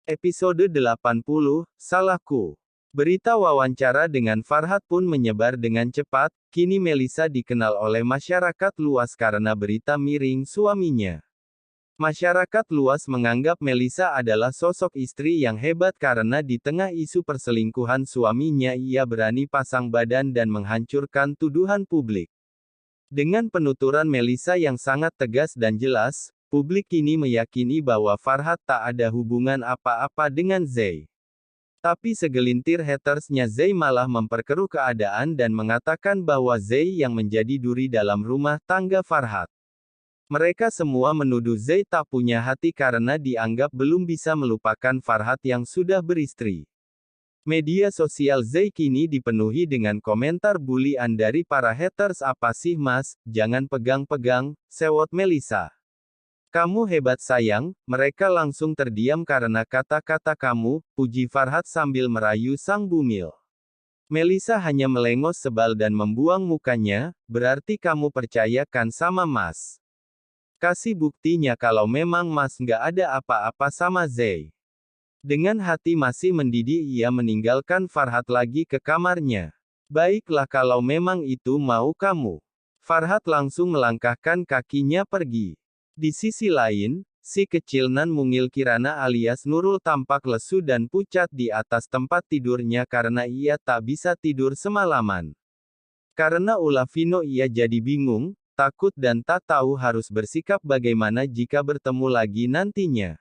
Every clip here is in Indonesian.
Episode 80, Salahku. Berita wawancara dengan Farhat pun menyebar dengan cepat, kini Melisa dikenal oleh masyarakat luas karena berita miring suaminya. Masyarakat luas menganggap Melisa adalah sosok istri yang hebat karena di tengah isu perselingkuhan suaminya ia berani pasang badan dan menghancurkan tuduhan publik. Dengan penuturan Melisa yang sangat tegas dan jelas, publik kini meyakini bahwa Farhat tak ada hubungan apa-apa dengan Zay. Tapi segelintir hatersnya Zay malah memperkeruh keadaan dan mengatakan bahwa Zay yang menjadi duri dalam rumah tangga Farhat. Mereka semua menuduh Zay tak punya hati karena dianggap belum bisa melupakan Farhat yang sudah beristri. Media sosial Zay kini dipenuhi dengan komentar bulian dari para haters. "Apa sih mas, jangan pegang-pegang," sewot Melisa. "Kamu hebat sayang," mereka langsung terdiam karena kata-kata kamu, puji Farhat sambil merayu sang bumil. Melisa hanya melengos sebal dan membuang mukanya, "Berarti kamu percayakan sama mas. Kasih buktinya kalau memang mas nggak ada apa-apa sama Zay." Dengan hati masih mendidih ia meninggalkan Farhat lagi ke kamarnya. "Baiklah kalau memang itu mau kamu." Farhat langsung melangkahkan kakinya pergi. Di sisi lain, si kecil nan mungil Kirana alias Nurul tampak lesu dan pucat di atas tempat tidurnya karena ia tak bisa tidur semalaman. Karena ulah Vino ia jadi bingung, takut dan tak tahu harus bersikap bagaimana jika bertemu lagi nantinya.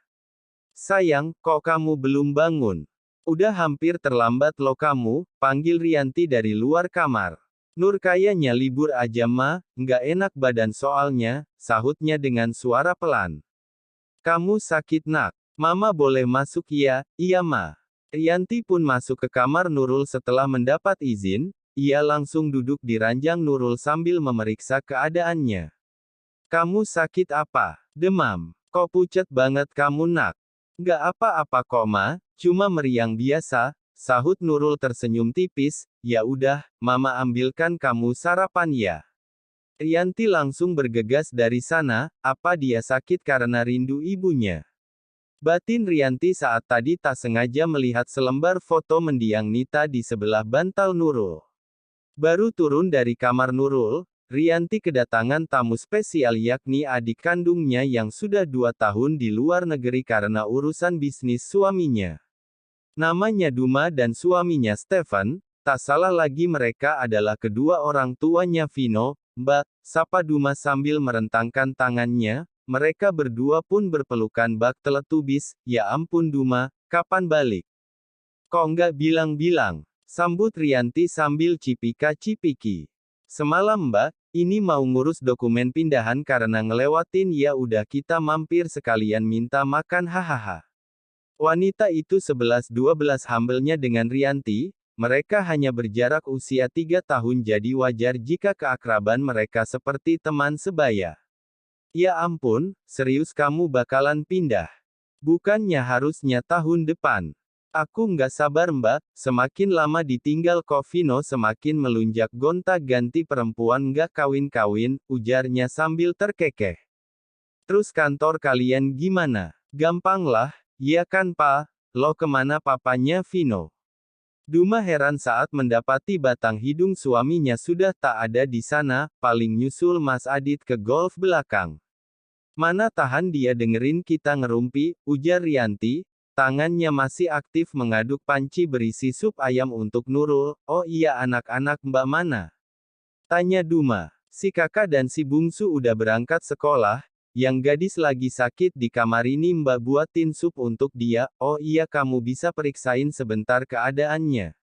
"Sayang, kok kamu belum bangun? Udah hampir terlambat loh kamu," panggil Rianti dari luar kamar. "Nur kayaknya libur aja ma, nggak enak badan soalnya," sahutnya dengan suara pelan. "Kamu sakit nak? Mama boleh masuk ya?" "Iya ma." Rianti pun masuk ke kamar Nurul setelah mendapat izin, ia langsung duduk di ranjang Nurul sambil memeriksa keadaannya. "Kamu sakit apa? Demam? Kok pucat banget kamu nak?" "Nggak apa-apa kok ma, cuma meriang biasa," sahut Nurul tersenyum tipis. "Ya udah, mama ambilkan kamu sarapan ya." Rianti langsung bergegas dari sana, apa dia sakit karena rindu ibunya? Batin Rianti saat tadi tak sengaja melihat selembar foto mendiang Nita di sebelah bantal Nurul. Baru turun dari kamar Nurul, Rianti kedatangan tamu spesial yakni adik kandungnya yang sudah 2 tahun di luar negeri karena urusan bisnis suaminya. Namanya Duma dan suaminya Stefan. Tak salah lagi mereka adalah kedua orang tuanya Vino. "Mbak," sapa Duma sambil merentangkan tangannya, mereka berdua pun berpelukan bak teletubis. "Ya ampun Duma, kapan balik? Kok nggak bilang-bilang?" sambut Rianti sambil cipika-cipiki. "Semalam mbak, ini mau ngurus dokumen pindahan karena ngelewatin ya udah kita mampir sekalian minta makan hahaha." Wanita itu 11-12 humble-nya dengan Rianti, mereka hanya berjarak usia 3 tahun jadi wajar jika keakraban mereka seperti teman sebaya. "Ya ampun, serius kamu bakalan pindah? Bukannya harusnya tahun depan?" "Aku nggak sabar mbak, semakin lama ditinggal kok Vino semakin melunjak gonta-ganti perempuan nggak kawin-kawin," ujarnya sambil terkekeh. "Terus kantor kalian gimana?" "Gampang lah, ya kan pa? Lo kemana?" papanya Vino. Duma heran saat mendapati batang hidung suaminya sudah tak ada di sana, paling nyusul Mas Adit ke golf belakang. "Mana tahan dia dengerin kita ngerumpi," ujar Rianti, tangannya masih aktif mengaduk panci berisi sup ayam untuk Nurul. "Oh iya anak-anak mbak mana?" tanya Duma. "Si kakak dan si bungsu udah berangkat sekolah, yang gadis lagi sakit di kamar ini mbak buatin sup untuk dia." "Oh iya kamu bisa periksain sebentar keadaannya.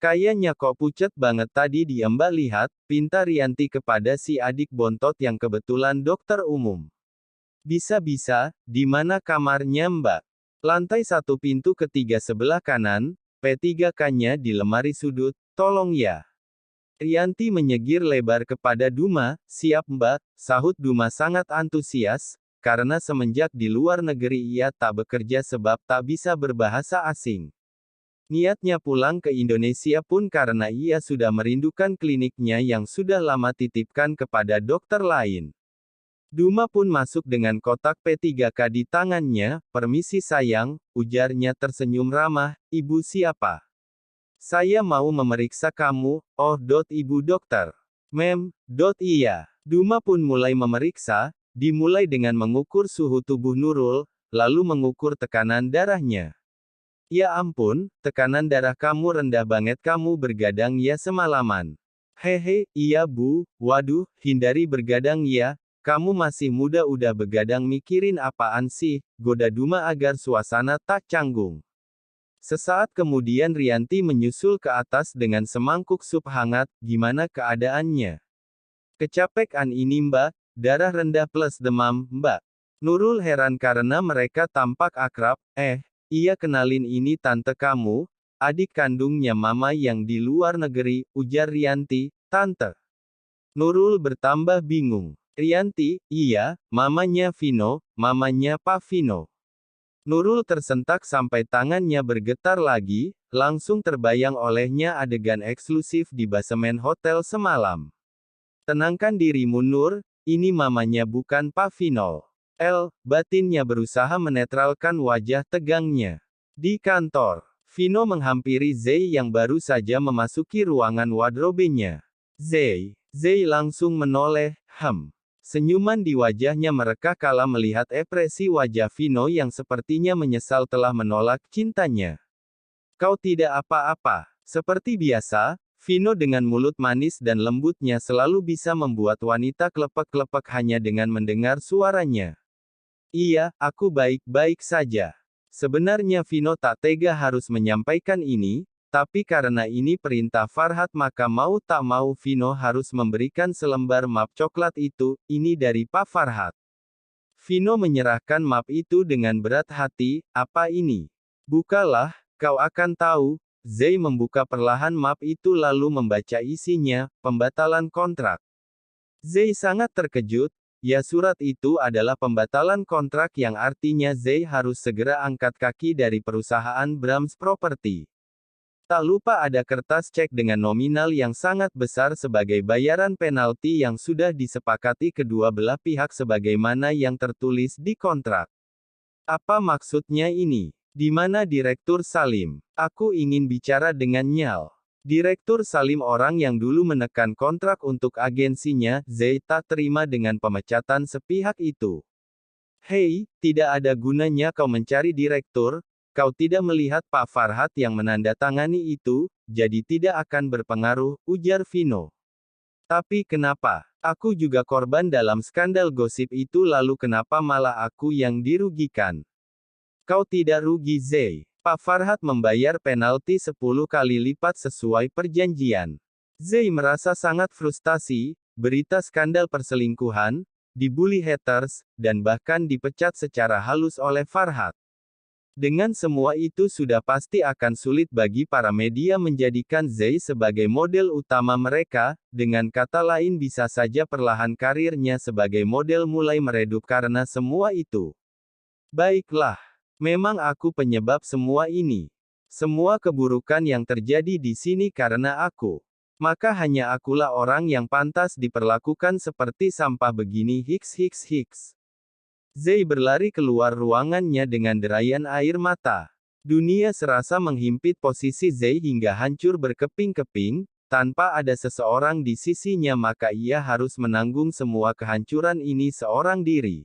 Kayaknya kok pucat banget tadi dia mbak lihat," pinta Rianti kepada si adik bontot yang kebetulan dokter umum. "Bisa-bisa, di mana kamarnya mbak?" "Lantai 1 pintu ketiga sebelah kanan, P3K-nya di lemari sudut, tolong ya." Rianti menyegir lebar kepada Duma. "Siap mbak," sahut Duma sangat antusias, karena semenjak di luar negeri ia tak bekerja sebab tak bisa berbahasa asing. Niatnya pulang ke Indonesia pun karena ia sudah merindukan kliniknya yang sudah lama titipkan kepada dokter lain. Duma pun masuk dengan kotak P3K di tangannya. "Permisi sayang," ujarnya tersenyum ramah, "ibu siapa?" "Saya mau memeriksa kamu." "Oh, ibu dokter." Iya." Duma pun mulai memeriksa, dimulai dengan mengukur suhu tubuh Nurul, lalu mengukur tekanan darahnya. "Ya ampun, tekanan darah kamu rendah banget, kamu bergadang ya semalaman." "Hehe, iya bu, waduh, hindari bergadang ya. Kamu masih muda udah begadang, mikirin apaan sih?" goda Duma agar suasana tak canggung. Sesaat kemudian Rianti menyusul ke atas dengan semangkuk sup hangat. "Gimana keadaannya?" "Kecapekan ini mbak, darah rendah plus demam, mbak." Nurul heran karena mereka tampak akrab. Iya kenalin, ini tante kamu, adik kandungnya mama yang di luar negeri," ujar Rianti. "Tante?" Nurul bertambah bingung. "Rianti, iya, mamanya Vino, mamanya Pak Vino." Nurul tersentak sampai tangannya bergetar lagi, langsung terbayang olehnya adegan eksklusif di basemen hotel semalam. "Tenangkan dirimu Nur, ini mamanya bukan Pak Vino." Batinnya berusaha menetralkan wajah tegangnya. Di kantor, Vino menghampiri Zei yang baru saja memasuki ruangan wardrobe-nya. Zei langsung menoleh, senyuman di wajahnya merekah kala melihat ekspresi wajah Vino yang sepertinya menyesal telah menolak cintanya. "Kau tidak apa-apa." Seperti biasa, Vino dengan mulut manis dan lembutnya selalu bisa membuat wanita klepek-klepek hanya dengan mendengar suaranya. "Iya, aku baik-baik saja." Sebenarnya Vino tak tega harus menyampaikan ini, tapi karena ini perintah Farhat maka mau tak mau Vino harus memberikan selembar map coklat itu. "Ini dari Pak Farhat." Vino menyerahkan map itu dengan berat hati. "Apa ini?" "Bukalah, kau akan tahu." Zei membuka perlahan map itu lalu membaca isinya, "Pembatalan kontrak." Zei sangat terkejut. Ya, surat itu adalah pembatalan kontrak yang artinya Zei harus segera angkat kaki dari perusahaan Brahms Property. Tak lupa ada kertas cek dengan nominal yang sangat besar sebagai bayaran penalti yang sudah disepakati kedua belah pihak sebagaimana yang tertulis di kontrak. Apa maksudnya ini? Di mana Direktur Salim? Aku ingin bicara dengan Nyal. Direktur Salim orang yang dulu menekan kontrak untuk agensinya. Zei tak terima dengan pemecatan sepihak itu. "Hei, tidak ada gunanya kau mencari direktur. Kau tidak melihat Pak Farhat yang menandatangani itu, jadi tidak akan berpengaruh," ujar Vino. "Tapi kenapa? Aku juga korban dalam skandal gosip itu, lalu kenapa malah aku yang dirugikan?" "Kau tidak rugi Zei. Pak Farhat membayar penalti 10 kali lipat sesuai perjanjian." Zei merasa sangat frustasi, berita skandal perselingkuhan, dibully haters, dan bahkan dipecat secara halus oleh Farhat. Dengan semua itu sudah pasti akan sulit bagi para media menjadikan Zei sebagai model utama mereka, dengan kata lain bisa saja perlahan karirnya sebagai model mulai meredup karena semua itu. "Baiklah. Memang aku penyebab semua ini. Semua keburukan yang terjadi di sini karena aku. Maka hanya akulah orang yang pantas diperlakukan seperti sampah begini." Zei berlari keluar ruangannya dengan derayan air mata. Dunia serasa menghimpit posisi Zei hingga hancur berkeping-keping. Tanpa ada seseorang di sisinya maka ia harus menanggung semua kehancuran ini seorang diri.